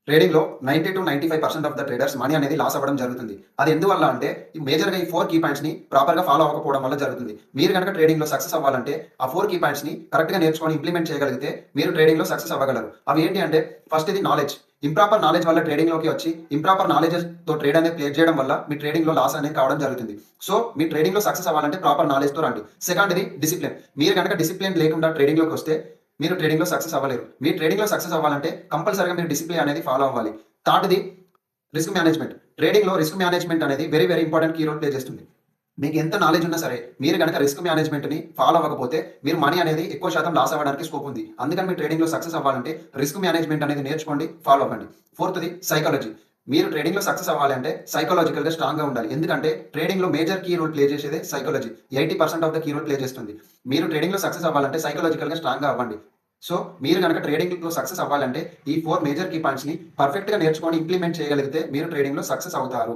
ట్రేడింగ్‌లో 90-95% of the traders money అనేది loss అవ్వడం జరుగుతుంది. అది ఎందువల్ల అంటే మేజర్‌గా ఈ 4 కీ పాయింట్స్‌ని ప్రాపర్‌గా ఫాలో అవ్వకపోవడం వల్ల జరుగుతుంది. మీరు గనక ట్రేడింగ్‌లో సక్సెస్ అవ్వాలంటే ఆ 4 కీ పాయింట్స్‌ని కరెక్ట్‌గా నేర్చుకొని ఇంప్లిమెంట్ చేయగలిగితే మీరు ట్రేడింగ్‌లో సక్సెస్ అవ్వగలరు. అవి ఏంటి అంటే ఫస్ట్ ఇది నాలెడ్జ్. ఇంప్రాపర్ నాలెడ్జ్ వల్ల ట్రేడింగ్‌లోకి వచ్చి ఇంప్రాపర్ నాలెడ్జ్‌తో ట్రేడ్ అనేది ప్లే చేయడం వల్ల మీ ట్రేడింగ్‌లో లాస్ అనేది కావడం జరుగుతుంది. సో, మీ ట్రేడింగ్‌లో సక్సెస్ అవ్వాలంటే ప్రాపర్ నాలెడ్జ్‌తో రండి. సెకండ్‌ది డిసిప్లిన్. మీరు గనక డిసిప్లిన్ లేకుండా ట్రేడింగ్‌లోకి వస్తే మీరు ట్రేడింగ్‌లో సక్సెస్ అవ్వలేరు. మీరు ట్రేడింగ్‌లో సక్సెస్ అవ్వాలంటే కంపల్సరీగా మీరు డిసిప్లిన్ అనేది ఫాలో అవ్వాలి. థర్డ్‌ది రిస్క్ మేనేజ్‌మెంట్. ట్రేడింగ్‌లో రిస్క్ మేనేజ్‌మెంట్ అనేది very, very important key role play చేస్తుంది. మీకు ఎంత నాలెడ్జ్ ఉన్నా సరే, మీరు గనక రిస్క్ మేనేజ్‌మెంట్‌ని ఫాలో అవ్వకపోతే, మీరు మనీ అనేది ఎక్కువ శాతం లాస్ అవ్వడానికి స్కోప్ ఉంది. అందుకని మీరు ట్రేడింగ్‌లో సక్సెస్ అవ్వాలంటే, రిస్క్ మేనేజ్‌మెంట్ అనేది నేర్చుకోండి, ఫాలో అవ్వండి. ఫోర్త్‌ది సైకాలజీ. మీరు ట్రేడింగ్‌లో సక్సెస్ అవ్వాలి అంటే, సైకాలజికల్‌గా స్ట్రాంగ్‌గా ఉండాలి. ఎందుకంటే, ట్రేడింగ్‌లో మేజర్ కీ రోల్ ప్లే చేసేదే psychology. 80% of the key role play చేస్తుంది. మీరు ట్రేడింగ్‌లో సక్సెస్ అవ్వాలంటే, సైకాలజికల్‌గా స్ట్రాంగ్‌గా అవ్వండి. సో, మీరు గనక ట్రేడింగ్‌లో సక్సెస్ అవ్వాలంటే, ఈ 4 మేజర్ కీ పాయింట్స్‌ని పర్ఫెక్ట్‌గా నేర్చుకొని ఇంప్లిమెంట్ చేయగలిగితే, మీరు ట్రేడింగ్‌లో సక్సెస్ అవుతారు.